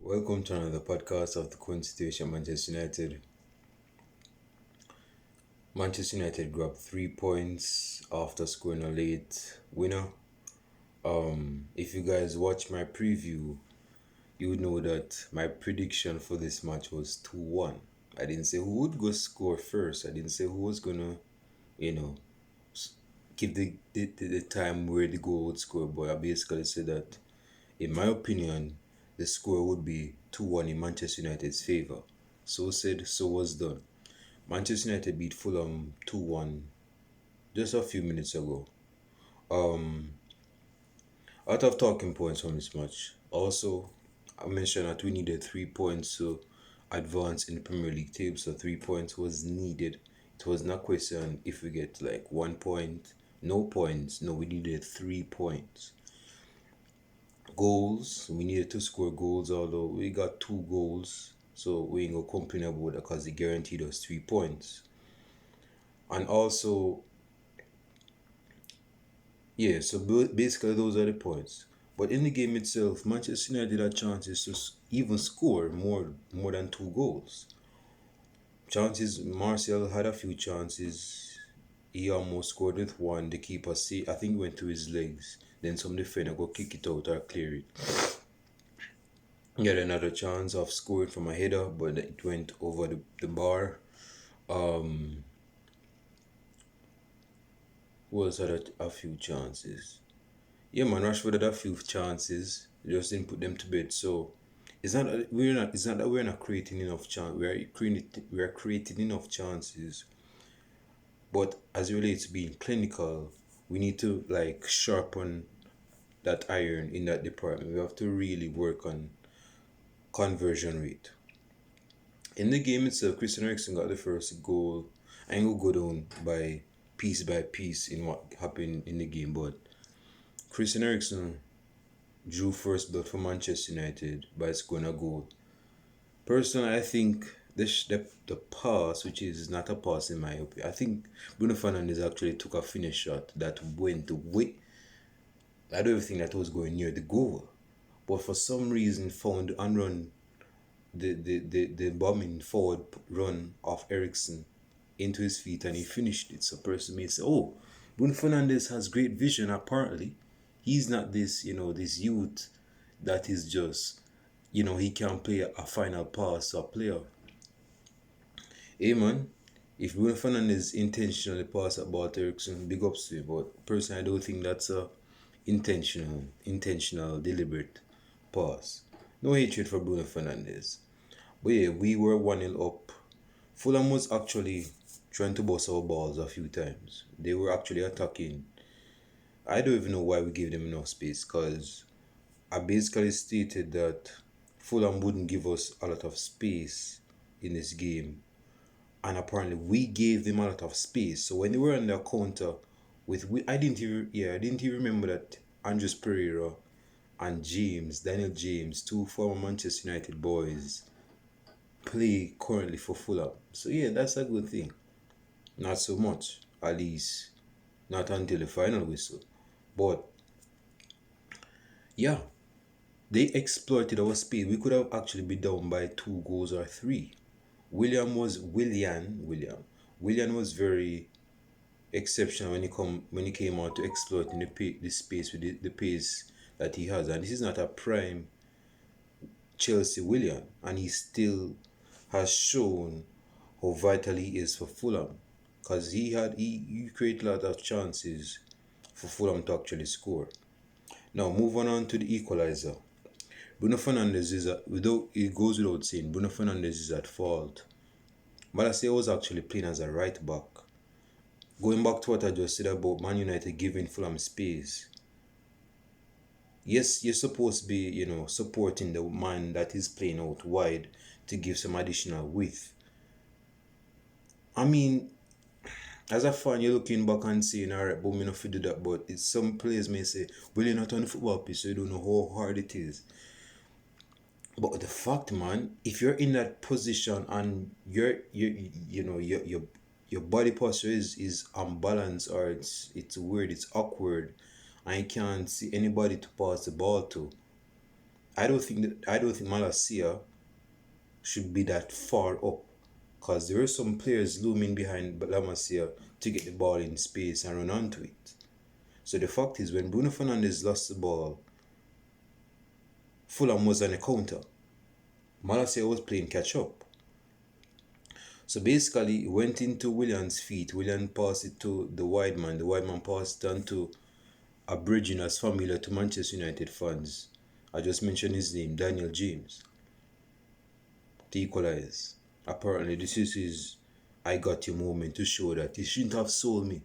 Welcome to another podcast of the current situation Manchester United. Manchester United grabbed 3 points after scoring a late winner. If you guys watch my preview, you would know that my prediction for this match was 2-1. I didn't say who would go score first. I didn't say who was gonna, you know, give the time where the goal would score. But I basically said that, in my opinion, the score would be 2-1 in Manchester United's favour. So said, so was done. Manchester United beat Fulham 2-1 just a few minutes ago. Um, Out of talking points from this match, also, I mentioned that we needed 3 points to advance in the Premier League table, so 3 points was needed. It was not a question if we get like 1 point, no points. No, we needed 3 points. Goals, we needed to score goals, although we got 2 goals, so we ain't gonna complain about that because they guaranteed us 3 points. And also, yeah, so basically those are the points. But in the game itself, Manchester United had chances to even score more than 2 goals. Chances, Martial had a few chances. He almost scored with one. The keeper, I think, went to his legs. Then some defender go kick it out or clear it. He had another chance of scoring from a header, but it went over the bar. Um, who else had a few chances? Yeah, man, Rashford had a few chances, just didn't put them to bed. So it's not that we're not creating enough chance. We are creating enough chances, but as it relates to being clinical, we need to like sharpen that iron in that department. We have to really work on conversion rate. In the game itself, Christian Eriksen got the first goal. I ain't gonna go down by piece in what happened in the game, but Christian Eriksen drew first blood for Manchester United by scoring a goal. Personally, I think the pass, which is not a pass in my opinion, I think Bruno Fernandes actually took a finish shot that went way. I don't even think that was going near the goal, but for some reason found and run the bombing forward run of Ericsson into his feet and he finished it. So person may say, oh, Bruno Fernandes has great vision apparently. He's not this youth that is just, he can play a final pass to a player. Hey man, if Bruno Fernandes intentionally pass at ball to Ericsson, big ups to you. But personally, I don't think that's a intentional, deliberate pass. No hatred for Bruno Fernandes. But yeah, we were 1-0 up. Fulham was actually trying to bust our balls a few times. They were actually attacking. I don't even know why we gave them enough space because I basically stated that Fulham wouldn't give us a lot of space in this game. And apparently we gave them a lot of space. So when they were on their counter I didn't even remember that Andres Pereira and Daniel James, two former Manchester United boys, play currently for Fulham. So yeah, that's a good thing. Not so much, at least not until the final whistle. But yeah, they exploited our speed. We could have actually been down by 2 goals or three. William was very exceptional when he came out to exploiting the space with the pace that he has. And this is not a prime Chelsea William, and he still has shown how vital he is for Fulham because he created a lot of chances for Fulham to actually score. Now moving on to the equalizer. Bruno Fernandes it goes without saying, Bruno Fernandes is at fault. Malacia was actually playing as a right back. Going back to what I just said about Man United giving Fulham space. Yes, you're supposed to be, supporting the man that is playing out wide to give some additional width. I mean, as a fan, you're looking back and saying, alright, but me not to do that. But some players may say, well, you're not on the football pitch, so you don't know how hard it is. But the fact, man, if you're in that position and your body posture is unbalanced or it's weird, it's awkward, and you can't see anybody to pass the ball to, I don't think Malacia should be that far up because there are some players looming behind Lamasia to get the ball in space and run onto it. So the fact is, when Bruno Fernandes lost the ball, Fulham was on a counter. Malacia was playing catch up. So basically, it went into Willian's feet. Willian passed it to the wide man. The wide man passed it on to a bridging as familiar to Manchester United fans. I just mentioned his name, Daniel James, to equalize. Apparently, this is his I got you moment to show that he shouldn't have sold me.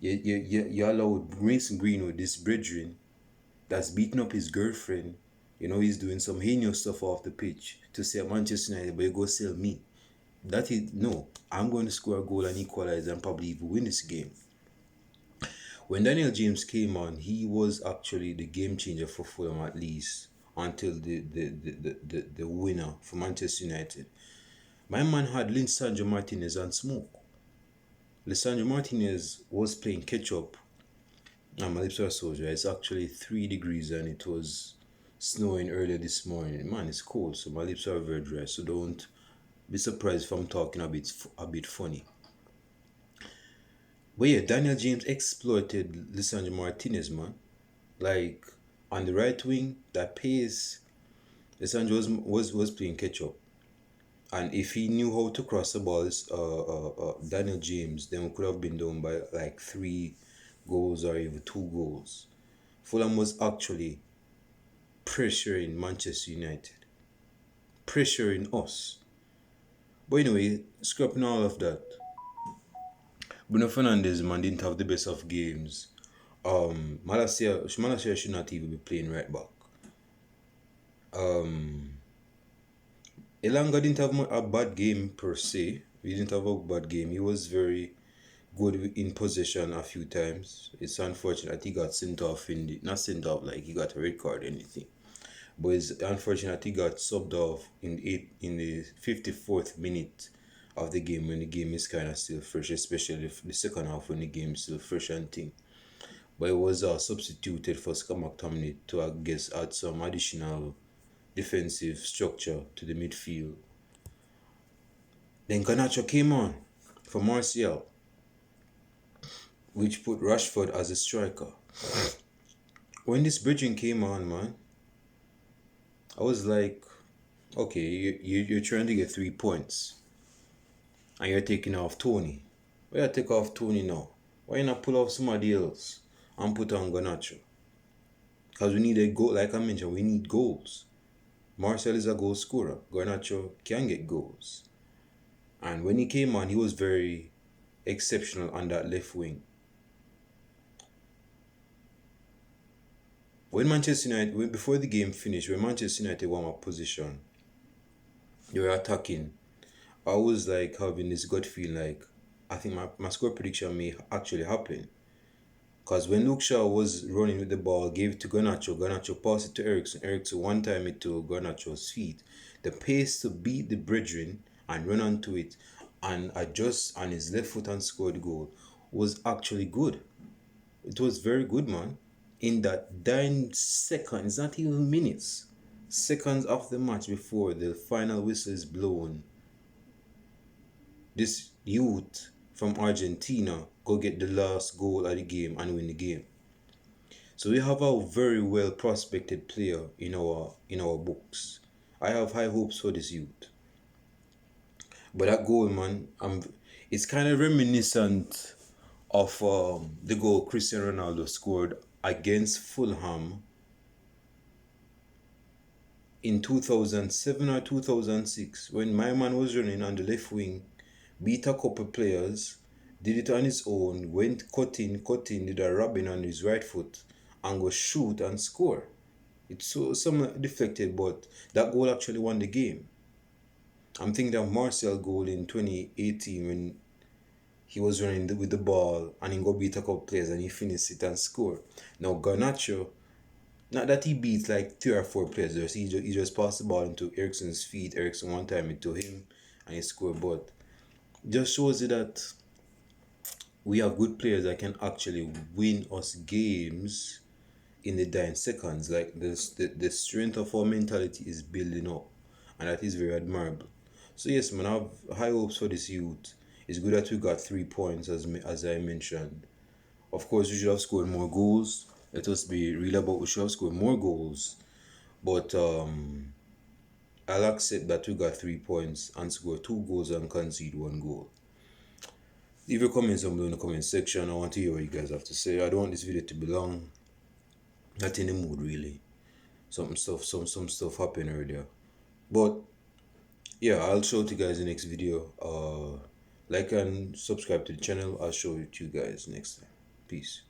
You allowed Mason Greenwood, this brethren, that's beating up his girlfriend. You know, he's doing some heinous stuff off the pitch to say Manchester United, but you go sell me. That is, no, I'm going to score a goal and equalize and probably even win this game. When Daniel James came on, he was actually the game changer for Fulham, at least until the winner for Manchester United. My man had Lisandro Martinez on smoke. Lisandro Martinez was playing catch up. And my lips are so dry. It's actually 3 degrees and it was snowing earlier this morning. Man, it's cold, so my lips are very dry. So don't be surprised if I'm talking a bit funny. But yeah, Daniel James exploited Lisandro Martinez, man. Like on the right wing, that pace, Lisandro was playing catch up. And if he knew how to cross the balls, Daniel James, then we could have been down by like 3 goals or even 2 goals. Fulham was actually pressuring Manchester United, pressuring us. But anyway, scrapping all of that, Bruno Fernandes, man, didn't have the best of games. Malacia should not even be playing right back. Elanga didn't have a bad game per se. He didn't have a bad game. He was very good in possession a few times. It's unfortunate he got sent off not sent off like he got a red card or anything. But it's unfortunate he got subbed off in the 54th minute of the game when the game is kind of still fresh, especially the second half when the game is still fresh and thing. But it was substituted for Scott McTominay to, I guess, add some additional defensive structure to the midfield. Then Garnacho came on for Martial, which put Rashford as a striker. When this bridging came on, man, I was like, okay, you're trying to get 3 points. And you're taking off Tony. Why you take off Tony now? Why you not pull off somebody else and put on Garnacho? Because we need a goal, like I mentioned, we need goals. Marcel is a goal scorer. Garnacho can get goals. And when he came on, he was very exceptional on that left wing. When Manchester United, before the game finished, when Manchester United won a position, they were attacking. I was like having this gut feeling like I think my score prediction may actually happen. Because when Luke Shaw was running with the ball, gave it to Garnacho, Garnacho passed it to Ericsson, Ericsson one time it to Garnacho's feet. The pace to beat the brethren and run onto it and adjust on his left foot and score the goal was actually good. It was very good, man. In that 9 seconds, not even minutes, seconds of the match before the final whistle is blown, this youth from Argentina go get the last goal of the game and win the game. So we have a very well prospected player in our books. I have high hopes for this youth. But that goal, man, it's kind of reminiscent of the goal Cristiano Ronaldo scored against Fulham in 2007 or 2006 when my man was running on the left wing, beat a couple players, did it on his own, went cutting, did a rubbing on his right foot and go shoot and score. It's so somewhat deflected, but that goal actually won the game. I'm thinking of Martial goal in 2018 when he was running with the ball and he go beat a couple players and he finished it and score. Now Garnacho, not that he beat like 3 or 4 players, he just passed the ball into Ericsson's feet. Ericsson one time it to him and he scored. But just shows you that we have good players that can actually win us games in the dying seconds. Like the strength of our mentality is building up, and that is very admirable. So yes, man, I have high hopes for this youth. It's good that we got 3 points, as I mentioned. Of course, we should have scored more goals. Let us be real about we should have scored more goals. But I'll accept that we got 3 points and score 2 goals and concede 1 goal. Leave your comments down below in the comment section. I want to hear what you guys have to say. I don't want this video to be long. Not in the mood really. Some stuff happened earlier. But yeah, I'll show it to you guys in the next video. Like and subscribe to the channel. I'll show it to you guys next time. Peace.